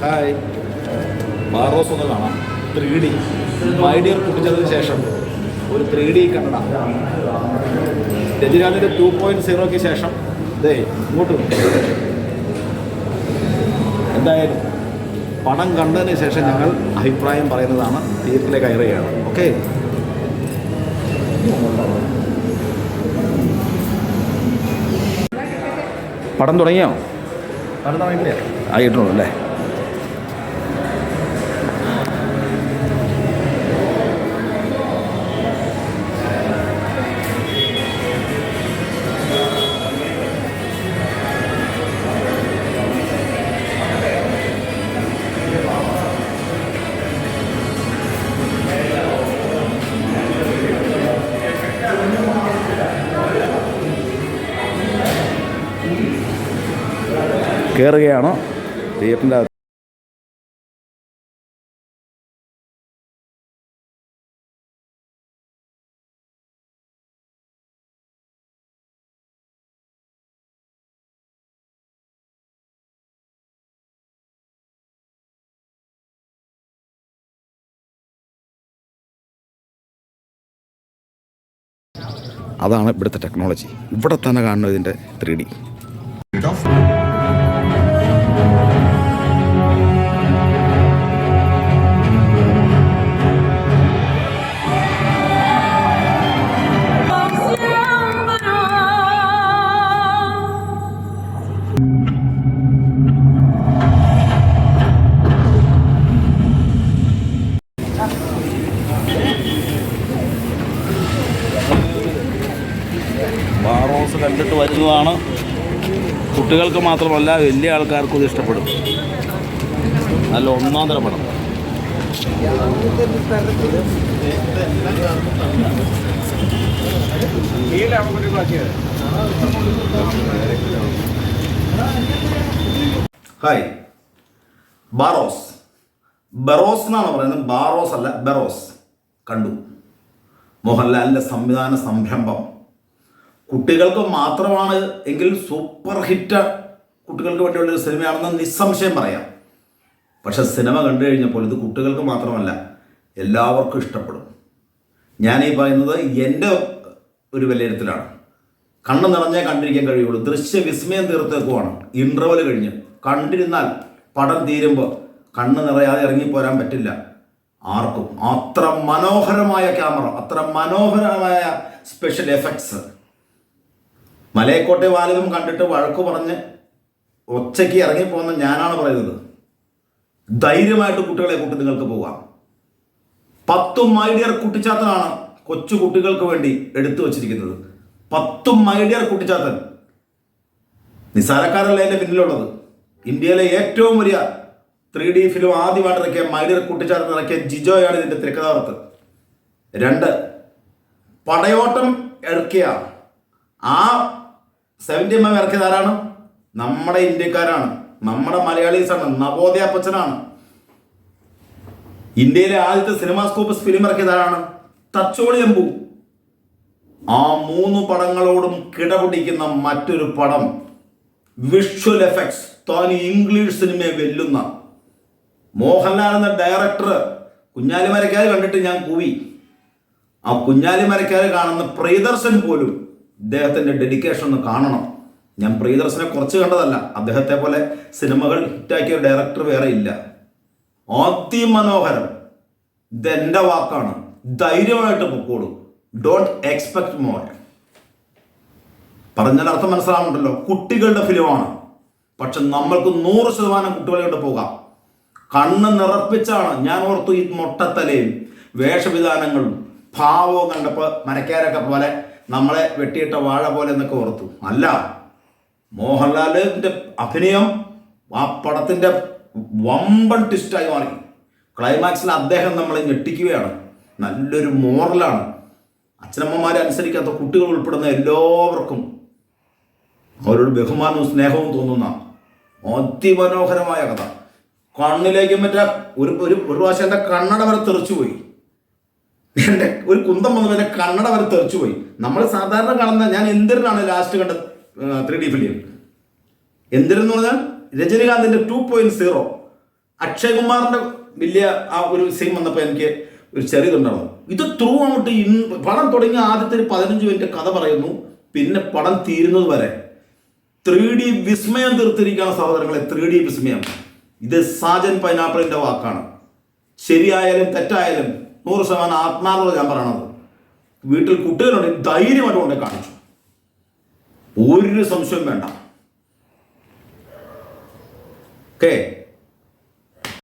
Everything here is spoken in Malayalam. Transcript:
ഹായ്, ബാറോസ് ഒന്ന് കാണാം. 3D മൈഡിയർ കുട്ടിച്ചതിന് ശേഷം ഒരു 3D കന്നഡ. രജനീകാന്തിൻ്റെ 2.0ക്ക് ശേഷം ഇതേ ഇങ്ങോട്ട് എന്തായാലും പണം കണ്ടതിന് ശേഷം ഞങ്ങൾ അഭിപ്രായം പറയുന്നതാണ്. തിയേറ്ററിലേക്ക് കയറുകയാണ്. ഓക്കെ, പടം തുടങ്ങിയോ? പടം തുടങ്ങിയില്ലേ? ആയിട്ടുള്ളൂ അല്ലേ? കയറുകയാണോ തിയേറ്ററിൻ്റെ അകത്ത്? അതാണ് ഇവിടുത്തെ ടെക്നോളജി. ഇവിടെ തന്നെ കാണുന്നത് ഇതിൻ്റെ 3D. ബാറോസ് കണ്ടിട്ട് വരുന്നതാണ്. കുട്ടികൾക്ക് മാത്രമല്ല, വലിയ ആൾക്കാർക്കും ഇത് ഇഷ്ടപ്പെടും. നല്ല ഒന്നാം തരം പടം. ഹായ്, ബാറോസ് ബറോസ് എന്നാണ് പറയുന്നത്. ബാറോസ് അല്ല, ബറോസ്. കണ്ടു. മോഹൻലാലിൻ്റെ സംവിധാന സംരംഭം. കുട്ടികൾക്ക് മാത്രമാണ് എങ്കിൽ സൂപ്പർ ഹിറ്റ് കുട്ടികൾക്ക് വേണ്ടിയുള്ളൊരു സിനിമയാണെന്ന് നിസ്സംശയം പറയാം. പക്ഷെ സിനിമ കണ്ടു കഴിഞ്ഞപ്പോൾ ഇത് കുട്ടികൾക്ക് മാത്രമല്ല, എല്ലാവർക്കും ഇഷ്ടപ്പെടും. ഞാനീ പറയുന്നത് എൻ്റെ ഒരു വിലയിരുത്തലാണ്. കണ്ണ് നിറഞ്ഞേ കണ്ടിരിക്കാൻ കഴിയുള്ളൂ. ദൃശ്യവിസ്മയം തീർത്തേക്കുവാണ്. ഇൻ്റർവൽ കഴിഞ്ഞ് കണ്ടിരുന്നാൽ പടം തീരുമ്പോൾ കണ്ണ് നിറയാതെ ഇറങ്ങിപ്പോരാൻ പറ്റില്ല ആർക്കും. അത്ര മനോഹരമായ ക്യാമറ, അത്ര മനോഹരമായ സ്പെഷ്യൽ എഫക്ട്സ്. മലയക്കോട്ടെ വാലകം കണ്ടിട്ട് വഴക്ക് പറഞ്ഞ് ഒച്ചയ്ക്ക് ഇറങ്ങിപ്പോകുന്ന ഞാനാണ് പറയുന്നത്. ധൈര്യമായിട്ട് കുട്ടികളെ കൂട്ടി നിങ്ങൾക്ക് പോകാം. 10 മൈഡിയർ കുട്ടിച്ചാത്തനാണ് കൊച്ചു കുട്ടികൾക്ക് വേണ്ടി എടുത്തു വച്ചിരിക്കുന്നത്. 10 മൈഡിയർ കുട്ടിച്ചാത്തൻ. നിസ്സാരക്കാരല്ല എൻ്റെ പിന്നിലുള്ളത്. ഇന്ത്യയിലെ ഏറ്റവും വലിയ 3D ഫിലിം ആദ്യമായിട്ട് ഇറക്കിയ മൈഡിയർ കുട്ടിച്ചാത്തൻ ഇറക്കിയ ജിജോയാണ് ഇതിൻ്റെ തിരക്കഥാകൃത്ത്. 2 പടയോട്ടം ഇറക്കിയ ആ 70mm ഇറക്കിയത് ആരാണ്? നമ്മുടെ ഇന്ത്യക്കാരാണ്, നമ്മുടെ മലയാളീസാണ്, നവോദയ അപ്പച്ചനാണ്. ഇന്ത്യയിലെ ആദ്യത്തെ സിനിമാസ്കോപ്പ് ഫിലിം ഇറക്കിയത് ആരാണ്? തച്ചോളി എമ്പു. ആ 3 പടങ്ങളോടും കിടപിടിക്കുന്ന മറ്റൊരു പടം, വിഷ്വൽ എഫക്ട്സ്. താൻ ഇംഗ്ലീഷ് സിനിമയെ വെല്ലുന്ന മോഹൻലാൽ എന്ന ഡയറക്ടർ. കുഞ്ഞാലി മരക്കാർ കണ്ടിട്ട് ഞാൻ കൂവി. ആ കുഞ്ഞാലി മരക്കാർ കാണുന്ന പ്രിയദർശൻ പോലും ഇദ്ദേഹത്തിൻ്റെ ഡെഡിക്കേഷൻ ഒന്ന് കാണണം. ഞാൻ പ്രിയദർശനെ കുറച്ച് കണ്ടതല്ല, അദ്ദേഹത്തെ പോലെ സിനിമകൾ ഹിറ്റാക്കിയ ഡയറക്ടർ വേറെ ഇല്ല. അതിമനോഹരം. ഇതെൻ്റെ വാക്കാണ്. ധൈര്യമായിട്ട് പൊക്കോളൂ. Don't expect more. പറഞ്ഞാൽ അർത്ഥം മനസ്സിലാവുന്നുണ്ടല്ലോ. കുട്ടികളുടെ ഫിലിമാണ്, പക്ഷെ നമ്മൾക്ക് 100% കുട്ടികളെ കൊണ്ട് പോകാം. കണ്ണ് നിറപ്പിച്ചാണ്. ഞാൻ ഓർത്തു ഈ മൊട്ടത്തലയും വേഷവിധാനങ്ങളും ഭാവവും കണ്ടപ്പോൾ മരക്കാരൊക്കെ പോലെ നമ്മളെ വെട്ടിയിട്ട വാഴ പോലെ എന്നൊക്കെ ഓർത്തു. അല്ല, മോഹൻലാലിൻ്റെ അഭിനയം ആ പടത്തിൻ്റെ വമ്പൻ ട്വിസ്റ്റായി മാറി. ക്ലൈമാക്സിൽ അദ്ദേഹം നമ്മളെ ഞെട്ടിക്കുകയാണ്. നല്ലൊരു മോറലാണ്. അച്ഛനമ്മമാരെ അനുസരിക്കാത്ത കുട്ടികൾ ഉൾപ്പെടുന്ന എല്ലാവർക്കും അവരോട് ബഹുമാനവും സ്നേഹവും തോന്നുന്ന അതിമനോഹരമായ കഥ. കണ്ണിലേക്ക് മറ്റേ ഒരു പ്രാവശ്യം എൻ്റെ കണ്ണട വരെ തെറിച്ചുപോയി. എൻ്റെ ഒരു കുന്തം വന്നു എൻ്റെ കണ്ണട വരെ തെറിച്ചുപോയി. നമ്മൾ സാധാരണ കാണുന്ന, ഞാൻ എന്തിനാണ് ലാസ്റ്റ് കണ്ട 3D ഫിലിം എന്തിനെന്ന് പറഞ്ഞാൽ രജനീകാന്തിൻ്റെ 2.0 അക്ഷയ് കുമാറിന്റെ വലിയ ആ ഒരു സീൻ വന്നപ്പോൾ എനിക്ക് ഒരു ചെറിയതുണ്ടാവും. ഇത് ത്രൂ അങ്ങോട്ട് പടം തുടങ്ങി ആദ്യത്തെ ഒരു 15 മിനിറ്റ് കഥ പറയുന്നു, പിന്നെ പടം തീരുന്നത് വരെ 3D വിസ്മയം തീർത്തിരിക്കുകയാണ് സഹോദരങ്ങളെ. 3D വിസ്മയം. ഇത് സാജൻ പൈനാപ്പിളിന്റെ വാക്കാണ്. ശരിയായാലും തെറ്റായാലും 100% ആത്മാർത്ഥത ഞാൻ പറയണത്. വീട്ടിൽ കുട്ടികളുണ്ട്, ധൈര്യമായിട്ട് കൊണ്ട് കാണിച്ചു, ഒരു സംശയം വേണ്ട. ഓക്കെ.